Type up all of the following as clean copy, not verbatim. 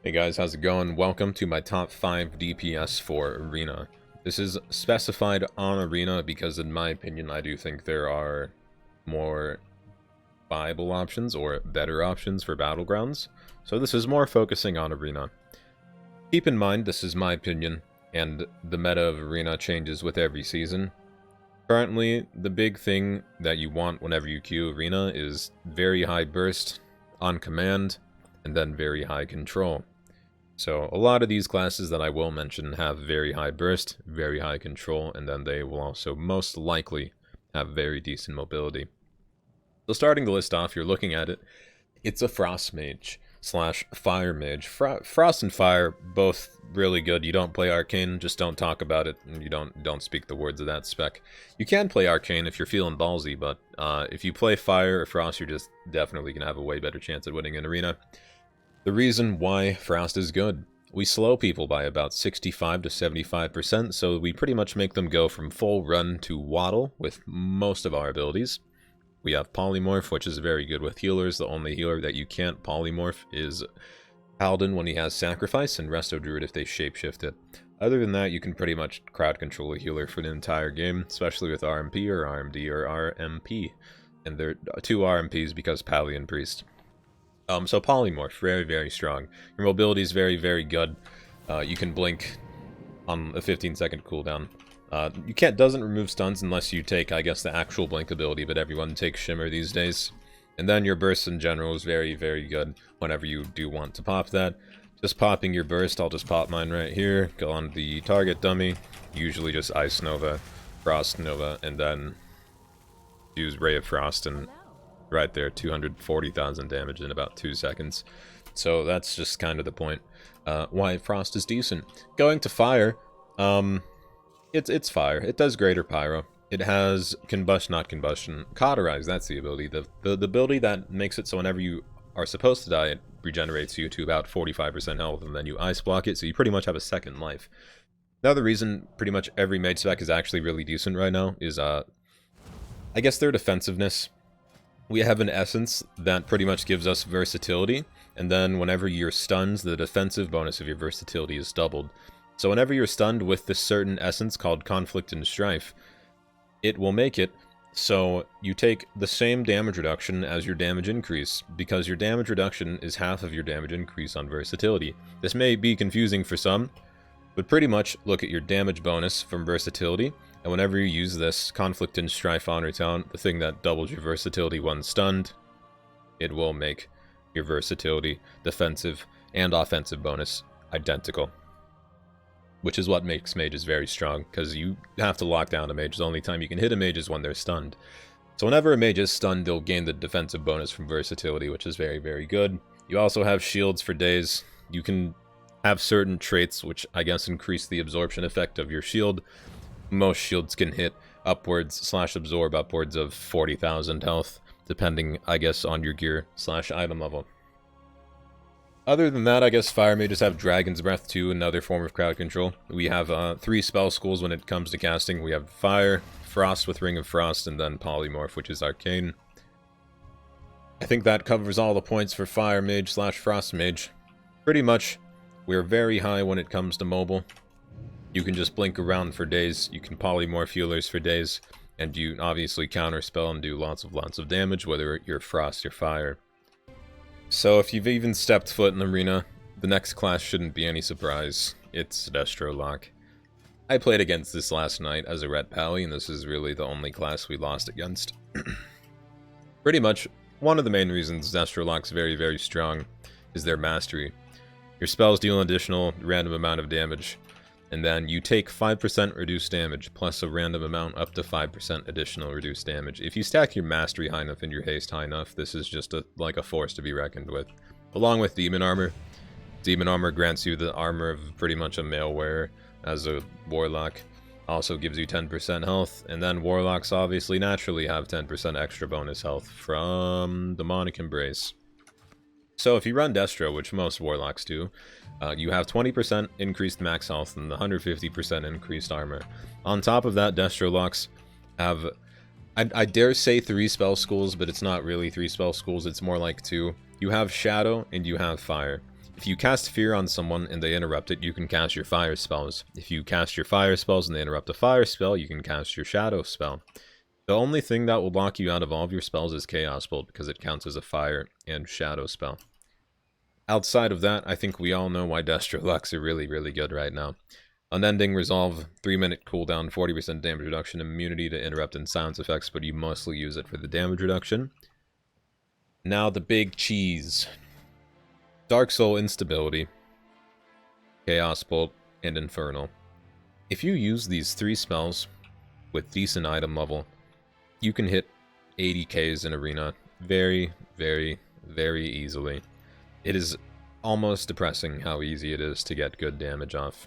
Hey guys, how's it going? Welcome to my top 5 DPS for Arena. This is specified on Arena because in my opinion I do think there are more viable options or better options for Battlegrounds. So this is more focusing on Arena. Keep in mind this is my opinion and the meta of Arena changes with every season. Currently, the big thing that you want whenever you queue Arena is very high burst on command and then very high control. So a lot of these classes that I will mention have very high burst, very high control, and then they will also most likely have very decent mobility. So starting the list off, you're looking at it, it's a Frost Mage slash Fire Mage. Frost and Fire, both really good. You don't play Arcane, just don't talk about it, and you don't speak the words of that spec. You can play Arcane if you're feeling ballsy, but if you play Fire or Frost, you're just definitely going to have a way better chance at winning an arena. The reason why Frost is good. We slow people by about 65 to 75%, so we pretty much make them go from full run to waddle with most of our abilities. We have Polymorph, which is very good with healers. The only healer that you can't polymorph is Paladin when he has Sacrifice, and Resto Druid if they shapeshift it. Other than that, you can pretty much crowd control a healer for the entire game, especially with RMP or RMD or RMP. And there are two RMPs because Pally and Priest. So Polymorph, very, very strong. Your mobility is very, very good. You can blink on a 15-second cooldown. Doesn't remove stuns unless you take, I guess, the actual blink ability, but everyone takes Shimmer these days. And then your burst in general is very, very good whenever you do want to pop that. Just popping your burst, I'll just pop mine right here, go on the target dummy, usually just Ice Nova, Frost Nova, and then use Ray of Frost and right there, 240,000 damage in about 2 seconds. So that's just kind of the point. Why Frost is decent. Going to Fire, it's Fire. It does greater Pyro. It has not combustion. Cauterize, that's the ability. The ability that makes it so whenever you are supposed to die, it regenerates you to about 45% health, and then you ice block it, so you pretty much have a second life. Another reason pretty much every mage spec is actually really decent right now is, I guess their defensiveness. We have an essence that pretty much gives us versatility, and then whenever you're stunned, the defensive bonus of your versatility is doubled. So whenever you're stunned with this certain essence called Conflict and Strife, it will make it so you take the same damage reduction as your damage increase, because your damage reduction is half of your damage increase on versatility. This may be confusing for some, but pretty much look at your damage bonus from versatility, and whenever you use this Conflict and Strife Honor Talent, the thing that doubles your versatility when stunned, it will make your versatility, defensive, and offensive bonus identical. Which is what makes mages very strong, because you have to lock down a mage. The only time you can hit a mage is when they're stunned. So whenever a mage is stunned, they'll gain the defensive bonus from versatility, which is very, very good. You also have shields for days. You can have certain traits which I guess increase the absorption effect of your shield. Most shields can hit upwards / absorb upwards of 40,000 health, depending, I guess, on your gear / item level. Other than that, I guess Fire Mages have Dragon's Breath too, another form of crowd control. We have 3 spell schools when it comes to casting. We have Fire, Frost with Ring of Frost, and then Polymorph, which is Arcane. I think that covers all the points for Fire Mage / Frost Mage. Pretty much, we're very high when it comes to mobile. You can just blink around for days, you can polymorph healers for days, and you obviously counterspell and do lots of damage, whether you're Frost or Fire. So if you've even stepped foot in the arena, the next class shouldn't be any surprise. It's Destro Lock. I played against this last night as a Ret Pally, and this is really the only class we lost against. Pretty much, one of the main reasons Destro Lock's very, very strong is their mastery. Your spells deal an additional random amount of damage, and then you take 5% reduced damage, plus a random amount up to 5% additional reduced damage. If you stack your mastery high enough and your haste high enough, this is just like a force to be reckoned with. Along with Demon Armor. Demon Armor grants you the armor of pretty much a male wearer as a Warlock. Also gives you 10% health, and then Warlocks obviously naturally have 10% extra bonus health from Demonic Embrace. So if you run Destro, which most Warlocks do, you have 20% increased max health and 150% increased armor. On top of that, Destro Locks have, I dare say 3 spell schools, but it's not really 3 spell schools, it's more like 2. You have Shadow and you have Fire. If you cast Fear on someone and they interrupt it, you can cast your fire spells. If you cast your fire spells and they interrupt a fire spell, you can cast your shadow spell. The only thing that will lock you out of all of your spells is Chaos Bolt, because it counts as a fire and shadow spell. Outside of that, I think we all know why Destro Locks are really, really good right now. Unending Resolve, 3-minute cooldown, 40% damage reduction, immunity to interrupt and silence effects, but you mostly use it for the damage reduction. Now the big cheese. Dark Soul Instability, Chaos Bolt, and Infernal. If you use these 3 spells with decent item level, you can hit 80Ks in Arena very, very, very easily. It is almost depressing how easy it is to get good damage off.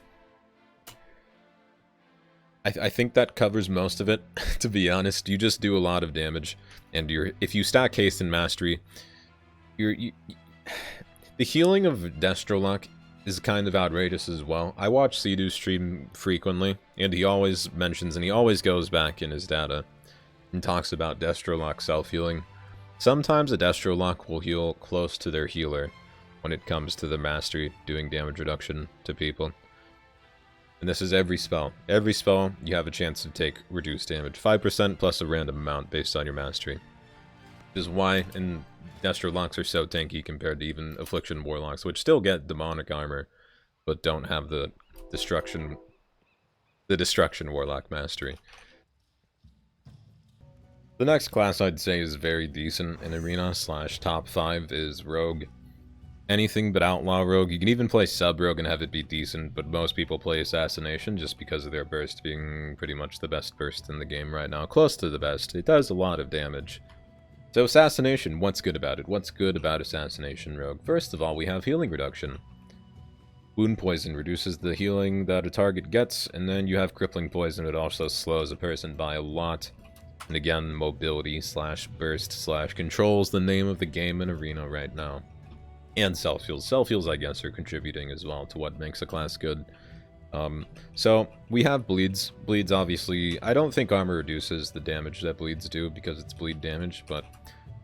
I think that covers most of it, to be honest. You just do a lot of damage, and if you stack Haste and Mastery, the healing of Destro Lock is kind of outrageous as well. I watch Seedu stream frequently, and he always mentions, and he always goes back in his data and talks about Destro Lock self-healing. Sometimes a Destro Lock will heal close to their healer when it comes to the mastery doing damage reduction to people. And this is every spell. Every spell, you have a chance to take reduced damage. 5% plus a random amount based on your mastery. Which is why Destro Locks are so tanky compared to even Affliction Warlocks, which still get demonic armor, but don't have the destruction Warlock mastery. The next class I'd say is very decent in Arena / top 5 is Rogue. Anything but Outlaw Rogue. You can even play Sub Rogue and have it be decent, but most people play Assassination just because of their burst being pretty much the best burst in the game right now. Close to the best. It does a lot of damage. So Assassination, what's good about it? What's good about Assassination Rogue? First of all, we have healing reduction. Wound Poison reduces the healing that a target gets, and then you have Crippling Poison. It also slows a person by a lot. And again, mobility / burst / controls the name of the game in Arena right now. And self-heals. Self-heals, I guess, are contributing as well to what makes a class good. So, we have bleeds. Bleeds, obviously, I don't think armor reduces the damage that bleeds do, because it's bleed damage, but...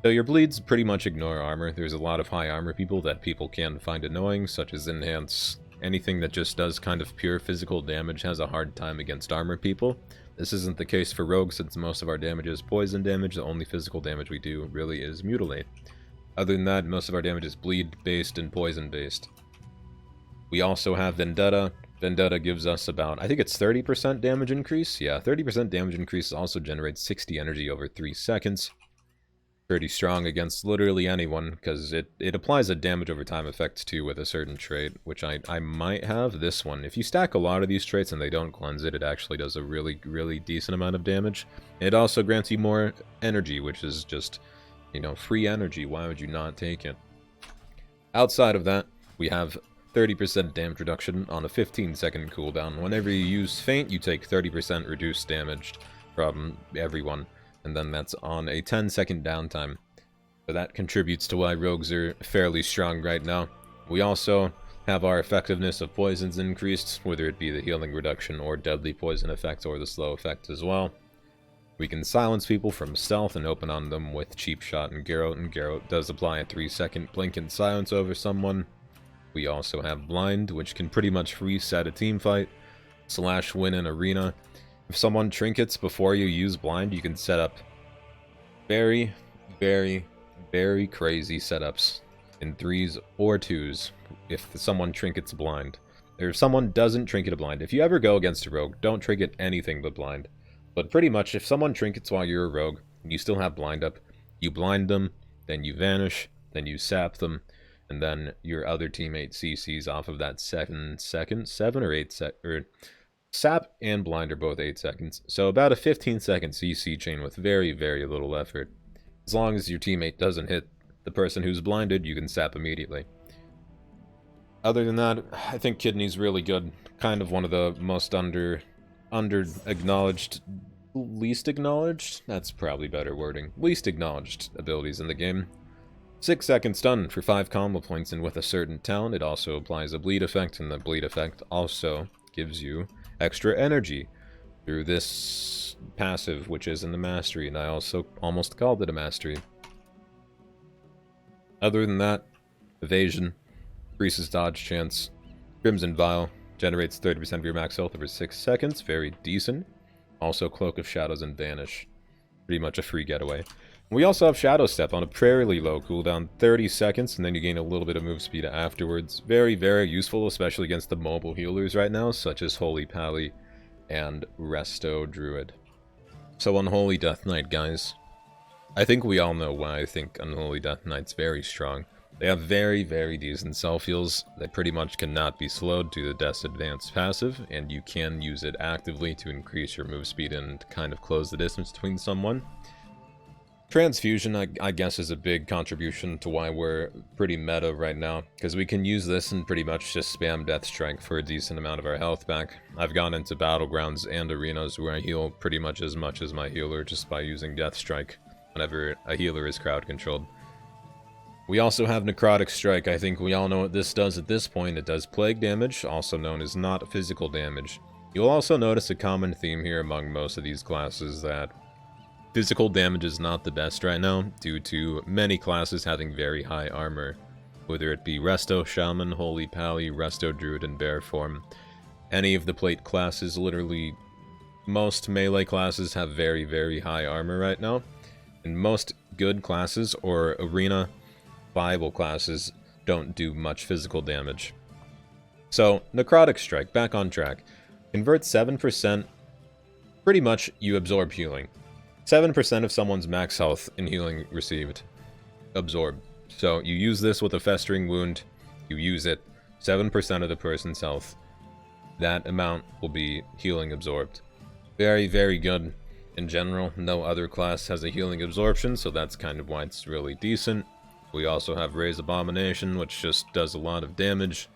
So your bleeds pretty much ignore armor. There's a lot of high armor people that people can find annoying, such as Enhance. Anything that just does kind of pure physical damage has a hard time against armor people. This isn't the case for Rogue, since most of our damage is poison damage. The only physical damage we do really is Mutilate. Other than that, most of our damage is bleed-based and poison-based. We also have Vendetta. Vendetta gives us about, I think it's 30% damage increase? Yeah, 30% damage increase also generates 60 energy over 3 seconds. Pretty strong against literally anyone, because it applies a damage over time effect too with a certain trait, which I might have. This one. If you stack a lot of these traits and they don't cleanse it, it actually does a really, really decent amount of damage. It also grants you more energy, which is just, you know, free energy. Why would you not take it? Outside of that, we have 30% damage reduction on a 15-second cooldown. Whenever you use Feint, you take 30% reduced damage from everyone, and then that's on a 10-second downtime. So that contributes to why rogues are fairly strong right now. We also have our effectiveness of poisons increased, whether it be the healing reduction or deadly poison effect or the slow effect as well. We can silence people from stealth and open on them with Cheap Shot and Garrote does apply a 3-second blink and silence over someone. We also have Blind, which can pretty much reset a teamfight / win an arena. If someone trinkets before you use Blind, you can set up very, very, very crazy setups in 3s or 2s if someone trinkets Blind. Or if someone doesn't trinket a Blind. If you ever go against a rogue, don't trinket anything but Blind. But pretty much, if someone trinkets while you're a rogue, and you still have Blind up, you blind them, then you vanish, then you sap them, and then your other teammate CCs off of that 7 or 8 or sap and blind are both 8 seconds. So about a 15-second CC chain with very, very little effort. As long as your teammate doesn't hit the person who's blinded, you can sap immediately. Other than that, I think Kidney's really good. Kind of one of the most under-acknowledged, least acknowledged? That's probably better wording. Least acknowledged abilities in the game. 6-second stun for 5 combo points, and with a certain talent, it also applies a bleed effect, and the bleed effect also gives you extra energy through this passive, which is in the mastery, and I also almost called it a mastery. Other than that, evasion. increases dodge chance. Crimson Vial generates 30% of your max health over 6 seconds, very decent. Also Cloak of Shadows and Vanish, pretty much a free getaway. We also have Shadow Step on a fairly low cooldown, 30 seconds, and then you gain a little bit of move speed afterwards. Very, very useful, especially against the mobile healers right now, such as Holy Pally and Resto Druid. So Unholy Death Knight, guys. I think we all know why I think Unholy Death Knight's very strong. They have very, very decent self-heals that pretty much cannot be slowed to the Death's Advanced passive, and you can use it actively to increase your move speed and kind of close the distance between someone. Transfusion, I guess, is a big contribution to why we're pretty meta right now, because we can use this and pretty much just spam Death Strike for a decent amount of our health back. I've gone into battlegrounds and arenas where I heal pretty much as my healer just by using Death Strike whenever a healer is crowd controlled. We also have Necrotic Strike. I think we all know what this does at this point. It does plague damage, also known as not physical damage. You'll also notice a common theme here among most of these classes that physical damage is not the best right now, due to many classes having very high armor. Whether it be Resto, Shaman, Holy Pally, Resto Druid, and Bear Form. Any of the plate classes, literally most melee classes have very, very high armor right now. And most good classes, or arena viable classes, don't do much physical damage. So, Necrotic Strike, back on track. Convert 7%, pretty much you absorb healing. 7% of someone's max health in healing received. Absorb. So, you use this with a festering wound, you use it, 7% of the person's health. That amount will be healing absorbed. Very, very good. In general, no other class has a healing absorption, so that's kind of why it's really decent. We also have Raise Abomination, which just does a lot of damage.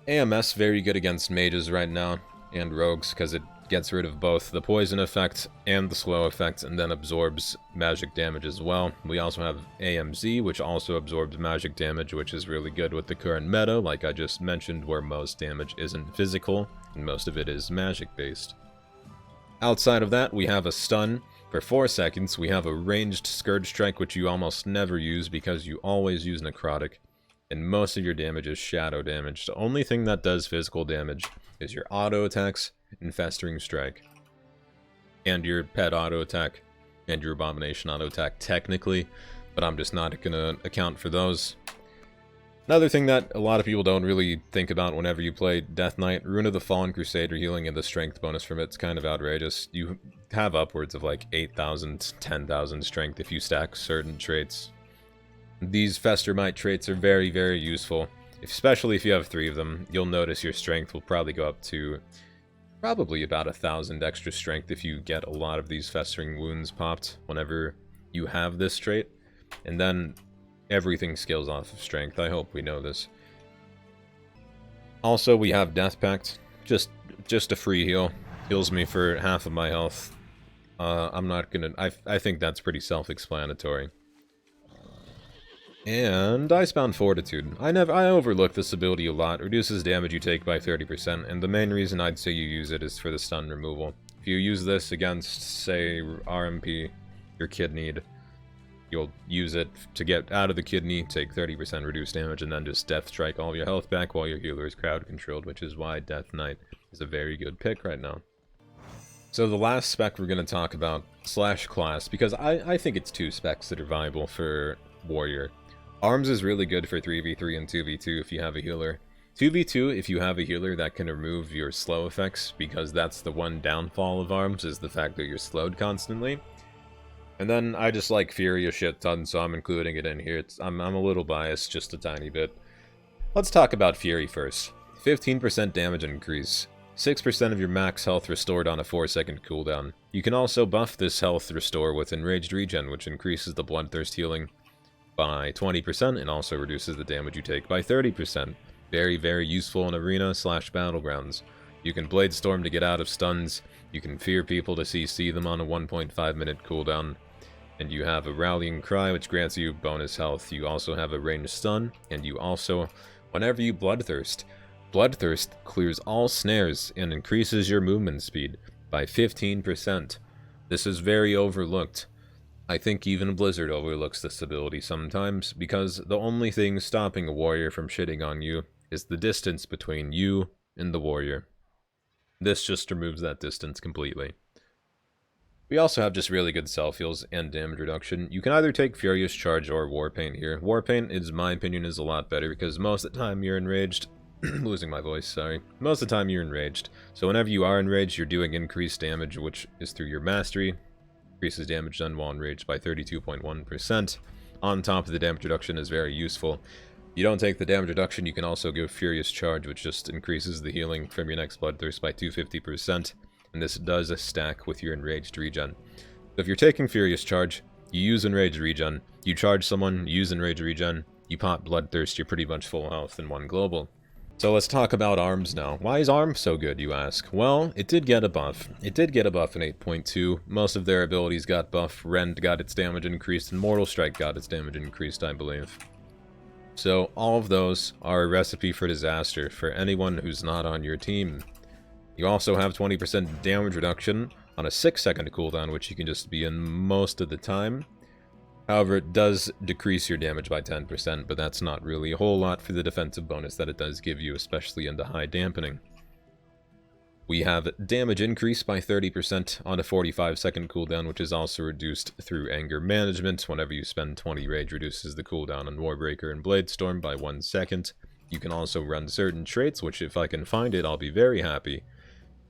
AMS, very good against mages right now, and rogues, because it gets rid of both the poison effect and the slow effect, and then absorbs magic damage as well. We also have AMZ, which also absorbs magic damage, which is really good with the current meta, like I just mentioned, where most damage isn't physical, and most of it is magic-based. Outside of that, we have a stun. For 4 seconds, we have a ranged Scourge Strike, which you almost never use because you always use Necrotic, and most of your damage is shadow damage. The only thing that does physical damage is your auto attacks and Festering Strike, and your pet auto attack, and your Abomination auto attack technically, but I'm just not going to account for those. Another thing that a lot of people don't really think about whenever you play Death Knight, Rune of the Fallen Crusader healing and the strength bonus from it's kind of outrageous. You have upwards of like 8,000, 10,000 strength if you stack certain traits. These Festermite traits are very, very useful, especially if you have 3 of them. You'll notice your strength will probably go up to probably about 1,000 extra strength if you get a lot of these Festering Wounds popped whenever you have this trait. And then everything scales off of strength. I hope we know this. Also, we have Death Pact. Just a free heal. Heals me for half of my health. I'm not gonna... I think that's pretty self-explanatory. And Icebound Fortitude. I overlook this ability a lot. Reduces damage you take by 30%, and the main reason I'd say you use it is for the stun removal. If you use this against, say, RMP, your kidneyed, you'll use it to get out of the kidney, take 30% reduced damage, and then just Death Strike all your health back while your healer is crowd controlled, which is why Death Knight is a very good pick right now. So the last spec we're going to talk about, / class, because I think it's 2 specs that are viable for Warrior. Arms is really good for 3v3 and 2v2 if you have a healer. 2v2 if you have a healer that can remove your slow effects, because that's the one downfall of Arms, is the fact that you're slowed constantly. And then I just like Fury a shit ton, so I'm including it in here. I'm a little biased, just a tiny bit. Let's talk about Fury first. 15% damage increase. 6% of your max health restored on a 4-second cooldown. You can also buff this health restore with Enraged Regen, which increases the Bloodthirst healing by 20% and also reduces the damage you take by 30%. Very, very useful in arena / battlegrounds. You can Blade Storm to get out of stuns. You can fear people to CC them on a 1.5 minute cooldown. And you have a Rallying Cry, which grants you bonus health. You also have a ranged stun, and you also, whenever you Bloodthirst, Bloodthirst clears all snares and increases your movement speed by 15%. This is very overlooked. I think even Blizzard overlooks this ability sometimes, because the only thing stopping a warrior from shitting on you is the distance between you and the warrior. This just removes that distance completely. We also have just really good self-heals and damage reduction. You can either take Furious Charge or Warpaint here. Warpaint, in my opinion, is a lot better because most of the time you're enraged. Losing my voice, sorry. Most of the time you're enraged. So whenever you are enraged, you're doing increased damage, which is through your mastery. Increases damage done while enraged by 32.1%. On top of the damage reduction is very useful. If you don't take the damage reduction, you can also go Furious Charge, which just increases the healing from your next Bloodthirst by 250%. And this does a stack with your Enraged regen. So if you're taking Furious Charge, you use Enraged regen, you charge someone, you use Enraged regen, you pop Bloodthirst, you're pretty much full health in one global. So let's talk about arms now. Why is arms so good, you ask? Well, it did get a buff. It did get a buff in 8.2. Most of their abilities got buffed. Rend got its damage increased, and Mortal Strike got its damage increased, I believe. So all of those are a recipe for disaster for anyone who's not on your team. You also have 20% damage reduction on a 6-second cooldown, which you can just be in most of the time. However, it does decrease your damage by 10%, but that's not really a whole lot for the defensive bonus that it does give you, especially into high dampening. We have damage increase by 30% on a 45-second cooldown, which is also reduced through anger management. Whenever you spend 20 rage, reduces the cooldown on Warbreaker and Bladestorm by 1 second. You can also run certain traits, which if I can find it, I'll be very happy.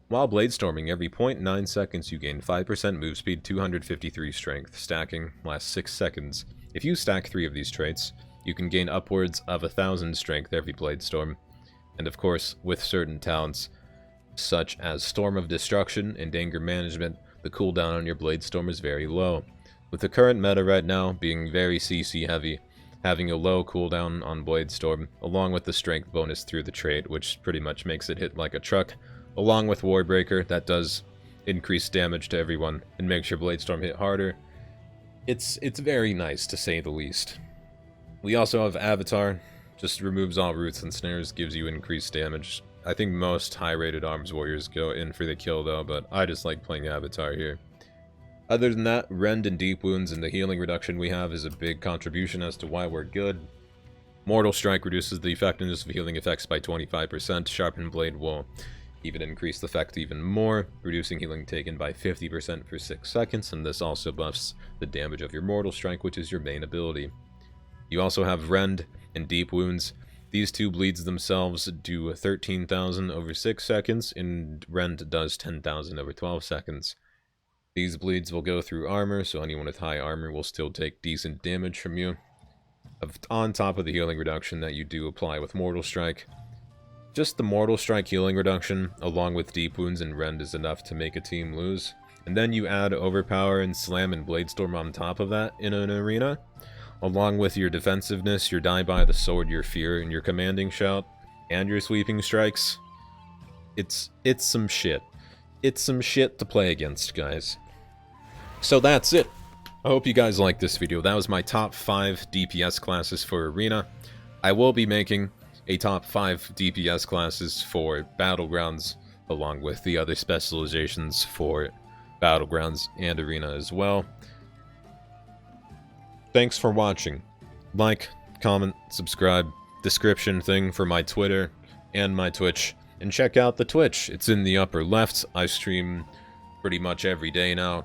While Bladestorming, every 0.9 seconds you gain 5% move speed, 253 strength. Stacking lasts 6 seconds. If you stack 3 of these traits, you can gain upwards of 1,000 strength every Bladestorm. And of course, with certain talents, such as Storm of Destruction and Anger Management, the cooldown on your Bladestorm is very low. With the current meta right now being very CC heavy, having a low cooldown on Bladestorm, along with the strength bonus through the trait, which pretty much makes it hit like a truck, along with Warbreaker, that does increase damage to everyone and makes your Bladestorm hit harder. It's very nice, to say the least. We also have Avatar, just removes all roots and snares, gives you increased damage. I think most high-rated arms warriors go in for the kill though, but I just like playing Avatar here. Other than that, Rend and Deep Wounds and the healing reduction we have is a big contribution as to why we're good. Mortal Strike reduces the effectiveness of healing effects by 25%, Sharpened Blade will even increase the effect even more, reducing healing taken by 50% for 6 seconds, and this also buffs the damage of your Mortal Strike, which is your main ability. You also have Rend and Deep Wounds. These two bleeds themselves do 13,000 over 6 seconds, and Rend does 10,000 over 12 seconds. These bleeds will go through armor, so anyone with high armor will still take decent damage from you, on top of the healing reduction that you do apply with Mortal Strike. Just the Mortal Strike healing reduction, along with Deep Wounds and Rend, is enough to make a team lose. And then you add Overpower and Slam and Bladestorm on top of that in an arena, along with your defensiveness, your Die by the Sword, your Fear, and your Commanding Shout, and your Sweeping Strikes. It's some shit. It's some shit to play against, guys. So that's it. I hope you guys liked this video. That was my top 5 DPS classes for Arena. I will be making a top 5 DPS classes for Battlegrounds, along with the other specializations for Battlegrounds and Arena as well. Thanks for watching. Like, comment, subscribe, description thing for my Twitter and my Twitch, and check out the Twitch. It's in the upper left. I stream pretty much every day now.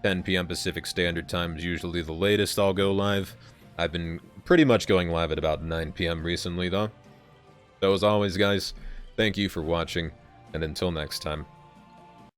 10 PM Pacific Standard Time is usually the latest I'll go live. I've been pretty much going live at about 9 PM recently though. So as always guys, thank you for watching, and until next time.